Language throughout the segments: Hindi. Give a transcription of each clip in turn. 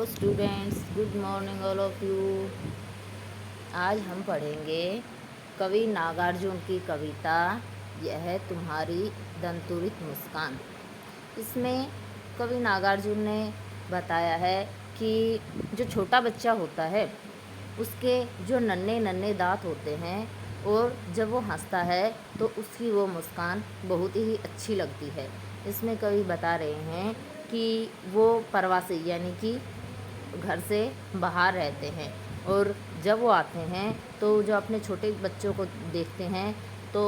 Students, good morning all of you. आज हम पढ़ेंगे कवि नागार्जुन की कविता यह तुम्हारी दंतुरित मुस्कान। इसमें कवि नागार्जुन ने बताया है कि जो छोटा बच्चा होता है उसके जो नन्हे नन्हे दांत होते हैं और जब वो हंसता है तो उसकी वो मुस्कान बहुत ही अच्छी लगती है। इसमें कवि बता रहे हैं कि वो प्रवासी यानी कि घर से बाहर रहते हैं और जब वो आते हैं तो जो अपने छोटे बच्चों को देखते हैं तो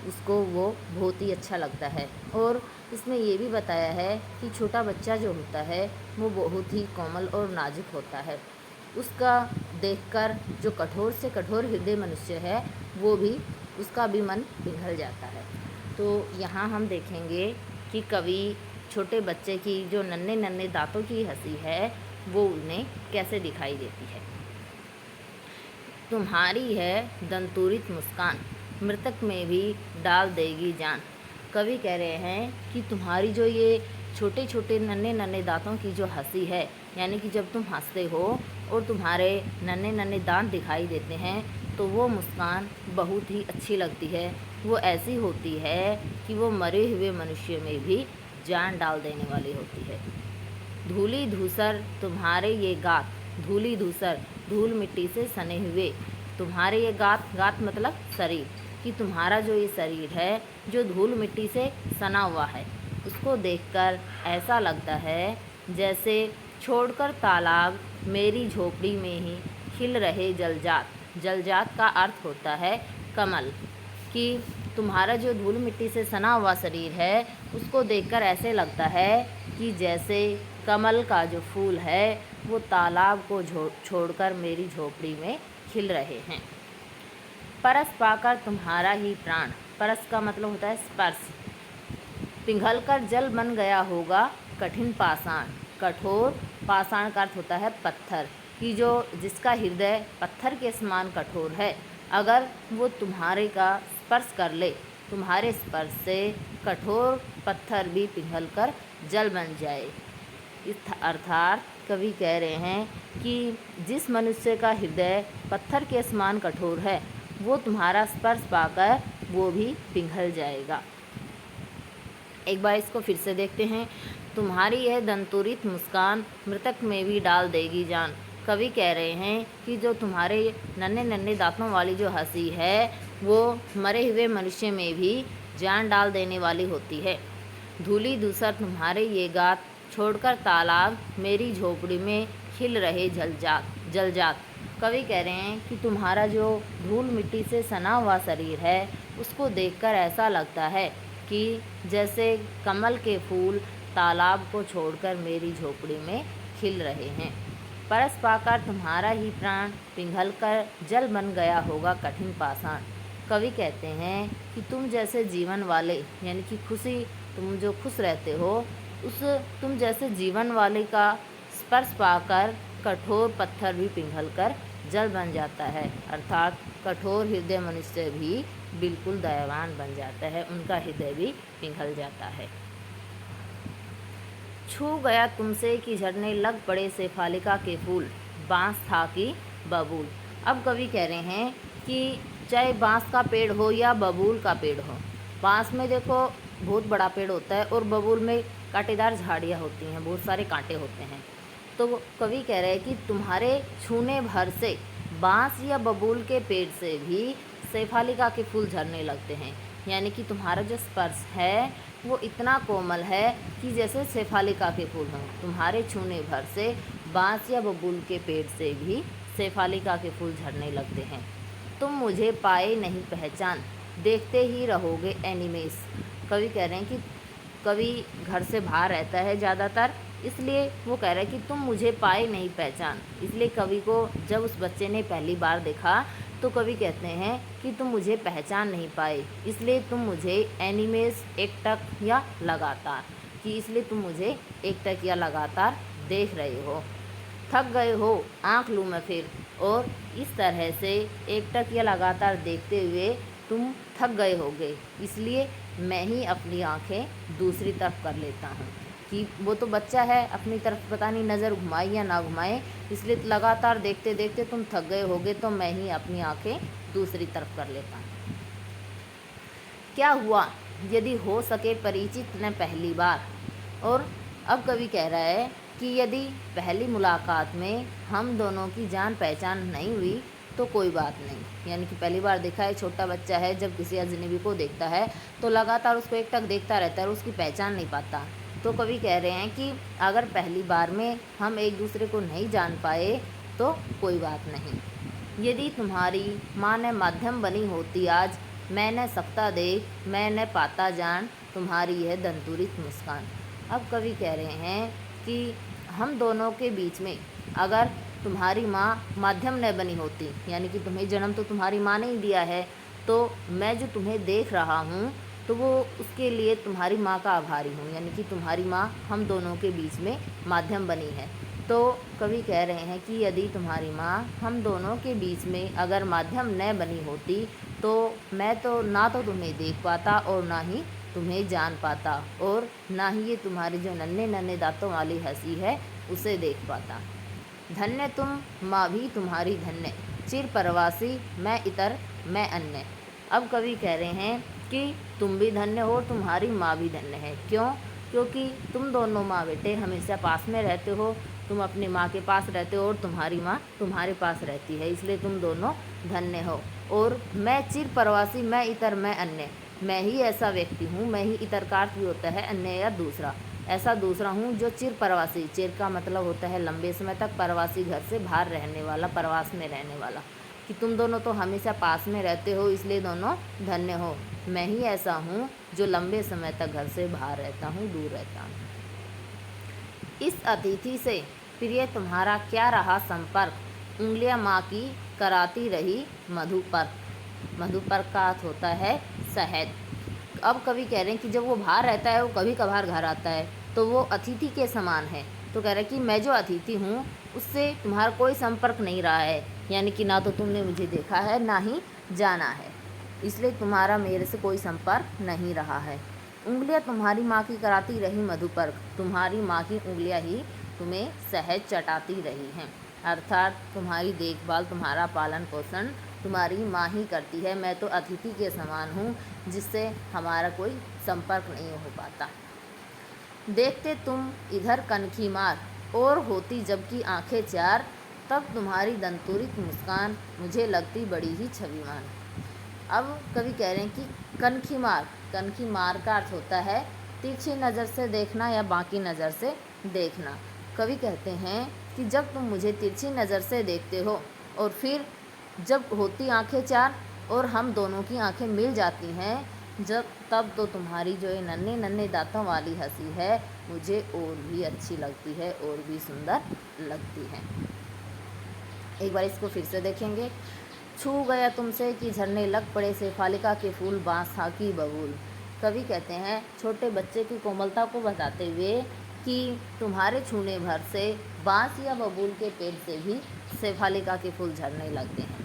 उसको वो बहुत ही अच्छा लगता है। और इसमें ये भी बताया है कि छोटा बच्चा जो होता है वो बहुत ही कोमल और नाजुक होता है। उसका देखकर जो कठोर से कठोर हृदय मनुष्य है वो भी उसका भी मन पिघल जाता है। तो यहाँ हम देखेंगे कि कवि छोटे बच्चे की जो नन्हे नन्हे दांतों की हंसी है वो उन्हें कैसे दिखाई देती है। तुम्हारी है दंतुरित मुस्कान, मृतक में भी डाल देगी जान। कवि कह रहे हैं कि तुम्हारी जो ये छोटे छोटे नन्हे नन्हे दांतों की जो हंसी है, यानी कि जब तुम हंसते हो और तुम्हारे नन्हे नन्हे दांत दिखाई देते हैं तो वो मुस्कान बहुत ही अच्छी लगती है। वो ऐसी होती है कि वो मरे हुए मनुष्य में भी जान डाल देने वाली होती है। धूली धूसर तुम्हारे ये गात, धूली धूसर धूल मिट्टी से सने हुए तुम्हारे ये गात, गात मतलब शरीर, कि तुम्हारा जो ये शरीर है जो धूल मिट्टी से सना हुआ है उसको देखकर ऐसा लगता है जैसे छोड़कर तालाब मेरी झोपड़ी में ही खिल रहे जलजात। जलजात का अर्थ होता है कमल, कि तुम्हारा जो धूल मिट्टी से सना हुआ शरीर है उसको देखकर ऐसे लगता है कि जैसे कमल का जो फूल है वो तालाब को छोड़कर मेरी झोपड़ी में खिल रहे हैं। परस पाकर तुम्हारा ही प्राण, परस का मतलब होता है स्पर्श, पिघल कर जल बन गया होगा कठिन पाषाण। कठोर, पाषाण का अर्थ होता है पत्थर, कि जो जिसका हृदय पत्थर के समान कठोर है, अगर वो तुम्हारे का स्पर्श कर ले, तुम्हारे स्पर्श से कठोर पत्थर भी पिघल कर जल बन जाए। इस अर्थात कवि कह रहे हैं कि जिस मनुष्य का हृदय पत्थर के समान कठोर है वो तुम्हारा स्पर्श पाकर वो भी पिघल जाएगा। एक बार इसको फिर से देखते हैं। तुम्हारी यह दंतुरित मुस्कान मृतक में भी डाल देगी जान। कवि कह रहे हैं कि जो तुम्हारे नन्हे नन्हे दांतों वाली जो हंसी है वो मरे हुए मनुष्य में भी जान डाल देने वाली होती है। धूली धूसर तुम्हारे ये गात, छोड़कर तालाब मेरी झोपड़ी में खिल रहे जलजात। कवि कह रहे हैं कि तुम्हारा जो धूल मिट्टी से सना हुआ शरीर है उसको देखकर ऐसा लगता है कि जैसे कमल के फूल तालाब को छोड़कर मेरी झोपड़ी में खिल रहे हैं। परस पाकर तुम्हारा ही प्राण, पिघल कर जल बन गया होगा कठिन पाषाण। कवि कहते हैं कि तुम जैसे जीवन वाले, यानी कि खुशी, तुम जो खुश रहते हो उस तुम जैसे जीवन वाले का स्पर्श पाकर कठोर पत्थर भी पिघल कर जल बन जाता है। अर्थात कठोर हृदय मनुष्य भी बिल्कुल दयावान बन जाता है, उनका हृदय भी पिघल जाता है। छू गया तुमसे कि झड़ने लग पड़े शेफालिका के फूल, बांस था कि बबूल। अब कवि कह रहे हैं कि चाहे बांस का पेड़ हो या बबूल का पेड़ हो, बांस में देखो बहुत बड़ा पेड़ होता है और बबूल में कांटेदार झाड़ियाँ होती हैं, बहुत सारे कांटे होते हैं। तो कवि कह रहे हैं कि तुम्हारे छूने भर से बांस या बबूल के पेड़ से भी शेफालिका के फूल झड़ने लगते हैं, यानी कि तुम्हारा जो स्पर्श है वो इतना कोमल है कि जैसे शेफालिका के फूल हों। तुम्हारे छूने भर से बांस या बबूल के पेड़ से भी शेफालिका के फूल झड़ने लगते हैं। तुम मुझे पाए नहीं पहचान, देखते ही रहोगे एनिमेस। कवि कह रहे हैं कि कवि घर से बाहर रहता है ज़्यादातर, इसलिए वो कह रहा है कि तुम मुझे पाए नहीं पहचान। इसलिए कवि को जब उस बच्चे ने पहली बार देखा तो कवि कहते हैं कि तुम मुझे पहचान नहीं पाए, इसलिए तुम मुझे एनिमेस, एकटक या लगातार, कि इसलिए तुम मुझे एकटक या लगातार देख रहे हो। थक गए हो आँख लूँ मैं फिर, और इस तरह से एकटक या लगातार देखते हुए तुम थक गए होगे, इसलिए मैं ही अपनी आँखें दूसरी तरफ कर लेता हूँ, कि वो तो बच्चा है, अपनी तरफ पता नहीं नज़र घुमाए या ना घुमाए, इसलिए लगातार देखते देखते तुम थक गए होगे, तो मैं ही अपनी आंखें दूसरी तरफ कर लेता हूँ। क्या हुआ यदि हो सके परिचित न पहली बार। और अब कवि कह रहा है कि यदि पहली मुलाकात में हम दोनों की जान पहचान नहीं हुई तो कोई बात नहीं। यानी कि पहली बार देखा है, छोटा बच्चा है, जब किसी अजनबी को देखता है तो लगातार उसको एकटक देखता रहता है और उसकी पहचान नहीं पाता। तो कवि कह रहे हैं कि अगर पहली बार में हम एक दूसरे को नहीं जान पाए तो कोई बात नहीं। यदि तुम्हारी माँ ने माध्यम बनी होती आज, मैं न सकता देख मैं न पाता जान, तुम्हारी यह दंतुरित मुस्कान। अब कवि कह रहे हैं कि हम दोनों के बीच में अगर तुम्हारी माँ माध्यम न बनी होती, यानी कि तुम्हें जन्म तो तुम्हारी माँ ने ही दिया है, तो मैं जो तुम्हें देख रहा हूँ तो वो उसके लिए तुम्हारी माँ का आभारी हूँ। यानी कि तुम्हारी माँ हम दोनों के बीच में माध्यम बनी है। तो कवि कह रहे हैं कि यदि तुम्हारी माँ हम दोनों के बीच में अगर माध्यम न बनी होती तो मैं तो ना तो तुम्हें देख पाता और ना ही तुम्हें जान पाता, और ना ही ये तुम्हारे जो नन्हे नन्हे दांतों वाली हंसी है उसे देख पाता। धन्य तुम माँ भी तुम्हारी धन्य, चिर परवासी मैं इतर मैं अन्य। अब कवि कह रहे हैं कि तुम भी धन्य हो, तुम्हारी माँ भी धन्य है। क्यों? क्योंकि तुम दोनों माँ बेटे हमेशा पास में रहते हो, तुम अपनी माँ के पास रहते हो और तुम्हारी माँ तुम्हारे पास रहती है, इसलिए तुम दोनों धन्य हो। और मैं चिर परवासी मैं इतर मैं अन्य, मैं ही ऐसा व्यक्ति हूँ, मैं ही इतर का अर्थ भी होता है अन्य या दूसरा, ऐसा दूसरा हूँ जो चिर परवासी, चिर का मतलब होता है लंबे समय तक, परवासी घर से बाहर रहने वाला, प्रवास में रहने वाला, कि तुम दोनों तो हमेशा पास में रहते हो इसलिए दोनों धन्य हो। मैं ही ऐसा हूँ जो लंबे समय तक घर से बाहर रहता हूँ, दूर रहता हूँ। इस अतिथि से प्रिय तुम्हारा क्या रहा संपर्क, उंगलियां माँ की कराती रही मधुपर्क। मधुपर्क का अर्थ होता है शहद। अब कवि कह रहे हैं कि जब वो बाहर रहता है, वो कभी कभार घर आता है, तो वो अतिथि के समान है। तो कह रहा है कि मैं जो अतिथि हूँ उससे तुम्हारा कोई संपर्क नहीं रहा है, यानी कि ना तो तुमने मुझे देखा है ना ही जाना है, इसलिए तुम्हारा मेरे से कोई संपर्क नहीं रहा है। उंगलियां तुम्हारी माँ की कराती रही मधुपर्क, तुम्हारी माँ की उंगलियां ही तुम्हें सहज चटाती रही हैं, अर्थात तुम्हारी देखभाल तुम्हारा पालन पोषण तुम्हारी माँ ही करती है। मैं तो अतिथि के समान हूँ जिससे हमारा कोई संपर्क नहीं हो पाता। देखते तुम इधर कनखी मार और होती जबकि आंखें चार, तब तुम्हारी दंतुरित मुस्कान मुझे लगती बड़ी ही छविमान। अब कवि कह रहे हैं कि कनखी मार का अर्थ होता है तिरछी नज़र से देखना या बाकी नज़र से देखना। कवि कहते हैं कि जब तुम मुझे तिरछी नज़र से देखते हो और फिर जब होती आंखें चार और हम दोनों की आंखें मिल जाती हैं, जब तब तो तुम्हारी जो ये नन्हे नन्हे दांतों वाली हंसी है मुझे और भी अच्छी लगती है और भी सुंदर लगती है। एक बार इसको फिर से देखेंगे। छू गया तुमसे कि झरने लग पड़े शेफालिका के फूल बाँस था की बबूल। कवि कहते हैं छोटे बच्चे की कोमलता को बताते हुए कि तुम्हारे छूने भर से बाँस या बबूल के पेड़ से भी शेफालिका के फूल झरने लगते हैं।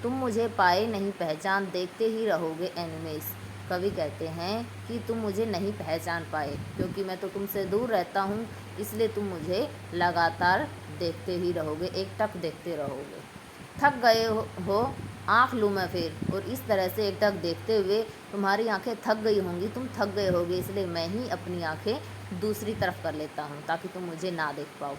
तुम मुझे पाए नहीं पहचान देखते ही रहोगे एनिमेस। कवि कहते हैं कि तुम मुझे नहीं पहचान पाए क्योंकि मैं तो तुमसे दूर रहता हूँ, इसलिए तुम मुझे लगातार देखते ही रहोगे, एकटक देखते रहोगे। थक गए हो आँख लूँ मैं फिर, और इस तरह से एकटक देखते हुए तुम्हारी आंखें थक गई होंगी, तुम थक गए होगे, इसलिए मैं ही अपनी आंखें दूसरी तरफ कर लेता हूँ ताकि तुम मुझे ना देख पाओ।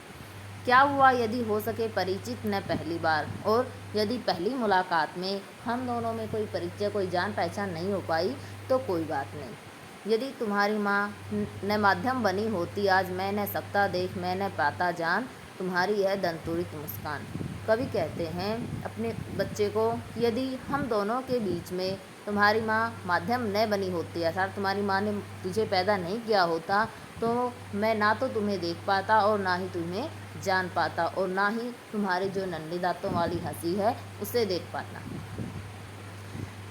क्या हुआ यदि हो सके परिचित न पहली बार, और यदि पहली मुलाकात में हम दोनों में कोई परिचय कोई जान पहचान नहीं हो पाई तो कोई बात नहीं। यदि तुम्हारी माँ न माध्यम बनी होती आज, मैं न सकता देख मैं न पाता जान, तुम्हारी यह दंतुरित मुस्कान। कवि कहते हैं अपने बच्चे को यदि हम दोनों के बीच में तुम्हारी माँ माध्यम न बनी होती, अर्थात तुम्हारी माँ ने तुझे पैदा नहीं किया होता, तो मैं ना तो तुम्हें देख पाता और ना ही तुम्हें जान पाता और ना ही तुम्हारे जो नन्हे दांतों वाली हंसी है उसे देख पाता।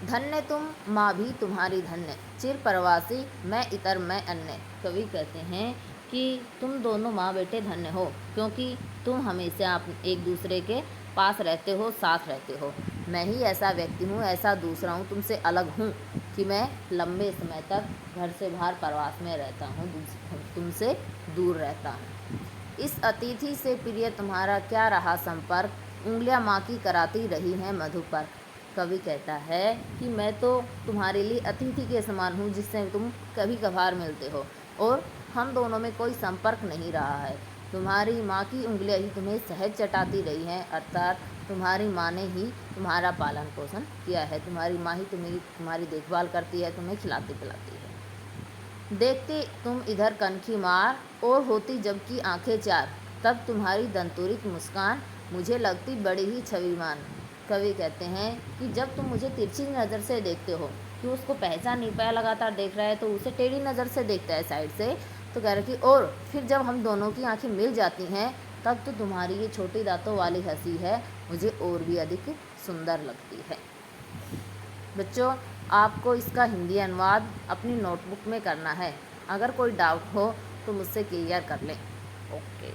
धन्य तुम माँ भी तुम्हारी धन्य, चिर परवासी मैं इतर मैं अन्य। कवि कहते हैं कि तुम दोनों माँ बेटे धन्य हो क्योंकि तुम हमेशा एक दूसरे के पास रहते हो, साथ रहते हो। मैं ही ऐसा व्यक्ति हूँ, ऐसा दूसरा हूँ, तुमसे अलग हूँ कि मैं लंबे समय तक घर से बाहर प्रवास में रहता हूँ, तुमसे दूर रहता हूँ। इस अतिथि से प्रिय तुम्हारा क्या रहा संपर्क, उंगलियां माँ की कराती रही हैं मधुपर। कवि कहता है कि मैं तो तुम्हारे लिए अतिथि के समान हूँ जिससे तुम कभी कभार मिलते हो, और हम दोनों में कोई संपर्क नहीं रहा है। तुम्हारी माँ की उंगलियां ही तुम्हें सहज चटाती रही हैं, अर्थात तुम्हारी माँ ने ही तुम्हारा पालन पोषण किया है। तुम्हारी माँ ही तुम्हारी देखभाल करती है, तुम्हें खिलाती पिलाती है। देखते तुम इधर कनखी मार और होती जबकि आंखें चार, तब तुम्हारी दंतुरित मुस्कान मुझे लगती बड़ी ही छविमान। कवि कहते हैं कि जब तुम मुझे तिरछी नज़र से देखते हो, कि उसको पहचान नहीं पाया, लगातार देख रहा है तो उसे टेढ़ी नज़र से देखता है साइड से, तो कह रहा कि और फिर जब हम दोनों की आंखें मिल जाती हैं तब तो तुम्हारी ये छोटी दांतों वाली हंसी है मुझे और भी अधिक सुंदर लगती है। बच्चों, आपको इसका हिंदी अनुवाद अपनी नोटबुक में करना है। अगर कोई डाउट हो तो मुझसे क्लियर कर लें। ओके।